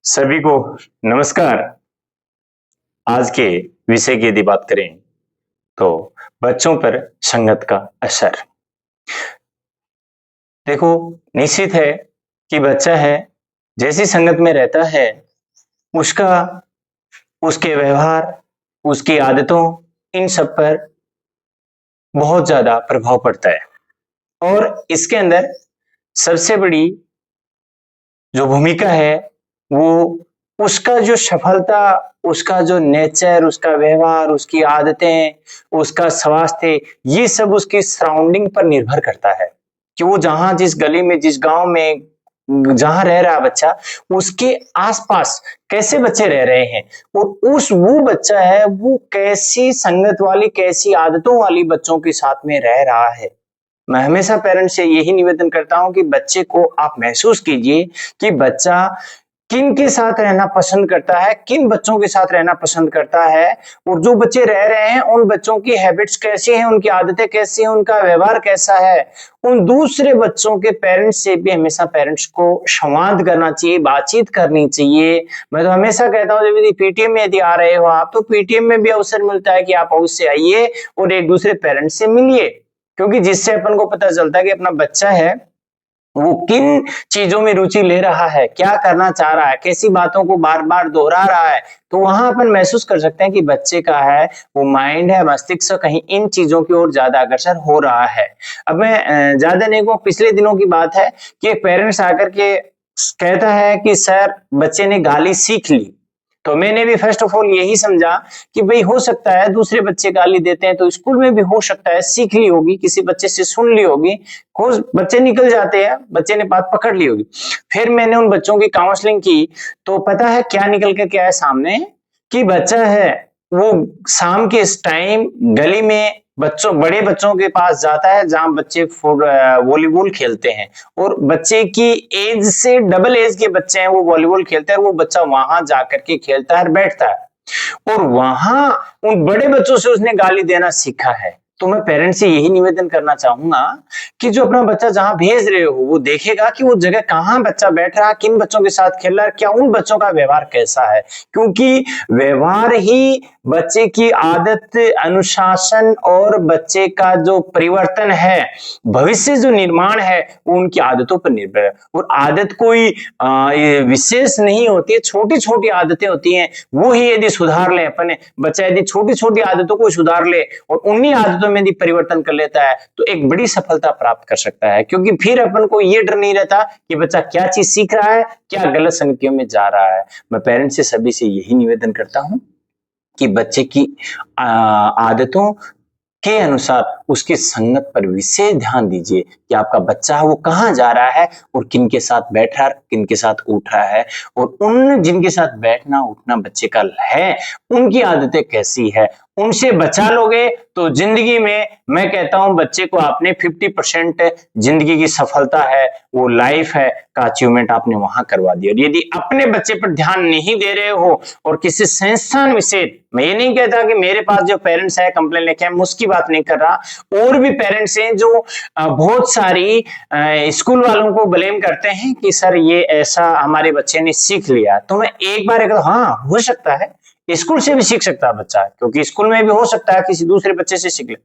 सभी को नमस्कार। आज के विषय की यदि बात करें तो बच्चों पर संगत का असर। देखो, निश्चित है कि बच्चा है जैसी संगत में रहता है उसका उसके व्यवहार, उसकी आदतों, इन सब पर बहुत ज्यादा प्रभाव पड़ता है। और इसके अंदर सबसे बड़ी जो भूमिका है वो उसका जो सफलता, उसका जो नेचर, उसका व्यवहार, उसकी आदतें, उसका स्वास्थ्य, ये सब उसकी सराउंडिंग पर निर्भर करता है कि वो जहां जिस गली में, जिस गांव में जहां रह रहा बच्चा, उसके आसपास कैसे बच्चे रह रहे हैं और वो बच्चा है वो कैसी संगत वाली, कैसी आदतों वाली बच्चों के साथ में रह रहा है। मैं हमेशा पेरेंट्स से यही निवेदन करता हूं कि बच्चे को आप महसूस कीजिए कि बच्चा किन के साथ रहना पसंद करता है, किन बच्चों के साथ रहना पसंद करता है और जो बच्चे रह रहे हैं उन बच्चों की हैबिट्स कैसी हैं, उनकी आदतें कैसी हैं, उनका व्यवहार कैसा है। उन दूसरे बच्चों के पेरेंट्स से भी हमेशा पेरेंट्स को संवाद करना चाहिए, बातचीत करनी चाहिए। मैं तो हमेशा कहता हूं जब यदि पीटीएम में यदि आ रहे हो आप, तो पीटीएम में भी अवसर मिलता है कि आप अवश्य आइए और एक दूसरे पेरेंट्स से मिलिए, क्योंकि जिससे अपन को पता चलता है कि अपना बच्चा है वो किन चीजों में रुचि ले रहा है, क्या करना चाह रहा है, कैसी बातों को बार बार दोहरा रहा है। तो वहां अपन महसूस कर सकते हैं कि बच्चे का है वो माइंड है, मस्तिष्क कहीं इन चीजों की ओर ज्यादा अग्रसर हो रहा है। अब मैं ज्यादा नहीं कहूं, पिछले दिनों की बात है कि एक पेरेंट्स आकर के कहता है कि सर बच्चे ने गाली सीख ली। तो मैंने भी फर्स्ट ऑफ ऑल यही समझा कि भाई हो सकता है दूसरे बच्चे गाली देते हैं तो स्कूल में भी हो सकता है सीख ली होगी, किसी बच्चे से सुन ली होगी, बच्चे निकल जाते हैं, बच्चे ने बात पकड़ ली होगी। फिर मैंने उन बच्चों की काउंसलिंग की तो पता है क्या निकल के क्या है सामने, कि बच्चा है वो शाम के इस टाइम गली में बड़े बच्चों के पास जाता है जहां बच्चे वॉलीबॉल खेलते हैं और बच्चे की एज से डबल एज के बच्चे हैं वो वॉलीबॉल खेलते हैं और वो बच्चा वहां जाकर के खेलता है और बैठता है और वहां उन बड़े बच्चों से उसने गाली देना सीखा है। तो मैं पेरेंट्स से यही निवेदन करना चाहूंगा कि जो अपना बच्चा जहां भेज रहे हो वो देखेगा कि वो जगह कहां बच्चा बैठ रहा है, किन बच्चों के साथ खेल रहा है, क्या उन बच्चों का व्यवहार कैसा है, क्योंकि व्यवहार ही बच्चे की आदत, अनुशासन और बच्चे का जो परिवर्तन है, भविष्य जो निर्माण है वो उनकी आदतों पर निर्भर है। और आदत कोई विशेष नहीं होती है, छोटी छोटी आदतें होती हैं, वो ही यदि सुधार ले अपने बच्चा, यदि छोटी छोटी आदतों को सुधार ले और उन्हीं आदतों में यदि परिवर्तन कर लेता है तो एक बड़ी सफलता प्राप्त कर सकता है, क्योंकि फिर अपन को ये डर नहीं रहता कि बच्चा क्या चीज सीख रहा है, क्या गलत संगतियों में जा रहा है। मैं पेरेंट्स से सभी से यही निवेदन करता हूं कि बच्चे की आदतों के अनुसार उसकी संगत पर विशेष ध्यान दीजिए कि आपका बच्चा है वो कहाँ जा रहा है और किन के साथ बैठ रहा है, किन के साथ उठ रहा है और उन जिनके साथ बैठना उठना बच्चे का है उनकी आदतें कैसी है, उनसे बचा लोगे तो जिंदगी में मैं कहता हूं बच्चे को आपने 50% जिंदगी की सफलता है, वो लाइफ है का अचीवमेंट आपने वहां करवा दिया। और यदि अपने बच्चे पर ध्यान नहीं दे रहे हो और किसी संस्थान विशेष, मैं ये नहीं कहता कि मेरे पास जो पेरेंट्स है कंप्लेन लेके मैं उसकी बात नहीं कर रहा, और भी पेरेंट्स हैं जो बहुत सारी स्कूल वालों को ब्लेम करते हैं कि सर ये ऐसा हमारे बच्चे ने सीख लिया। तो मैं एक बार हाँ हो सकता है स्कूल से भी सीख सकता है बच्चा, क्योंकि स्कूल में भी हो सकता है किसी दूसरे बच्चे से सीख ले,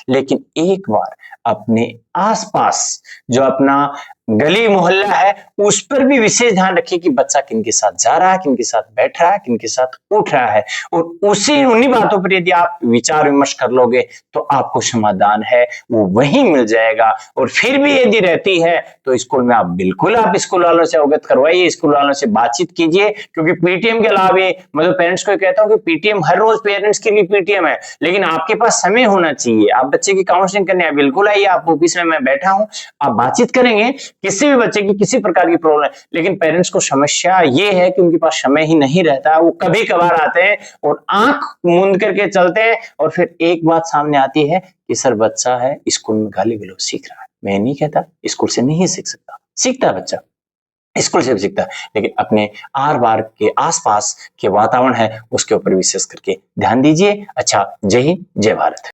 लेकिन एक बार अपने आसपास जो अपना गली मोहल्ला है उस पर भी विशेष ध्यान रखिए कि बच्चा किनके साथ जा रहा है, किनके साथ बैठ रहा है, किनके साथ उठ रहा है, और उन्हीं बातों पर यदि आप विचार विमर्श कर लोगे तो आपको समाधान है वो वहीं मिल जाएगा। और फिर भी यदि रहती है तो स्कूल में आप बिल्कुल आप स्कूल वालों से अवगत करवाइए, स्कूल वालों से बातचीत कीजिए, क्योंकि पीटीएम के अलावा मैं तो पेरेंट्स को कहता हूं कि पीटीएम हर रोज पेरेंट्स के लिए पीटीएम है, लेकिन आपके पास समय होना चाहिए। आप बच्चे की काउंसलिंग करने बिल्कुल आइए, आप ऑफिस में मैं बैठा हूं, आप बातचीत करेंगे किसी भी बच्चे की किसी प्रकार की प्रॉब्लम है। लेकिन पेरेंट्स को समस्या ये है कि उनके पास समय ही नहीं रहता, वो कभी कभार आते हैं और आंख मूंद करके चलते हैं और फिर एक बात सामने आती है कि सर बच्चा है स्कूल में गाली गलौज सीख रहा है। मैं नहीं कहता स्कूल से नहीं सीख सकता, सीखता है बच्चा, स्कूल से भी सीखता है, लेकिन अपने आर बार के आसपास के वातावरण है उसके ऊपर विशेष करके ध्यान दीजिए। अच्छा, जय हिंद, जय भारत।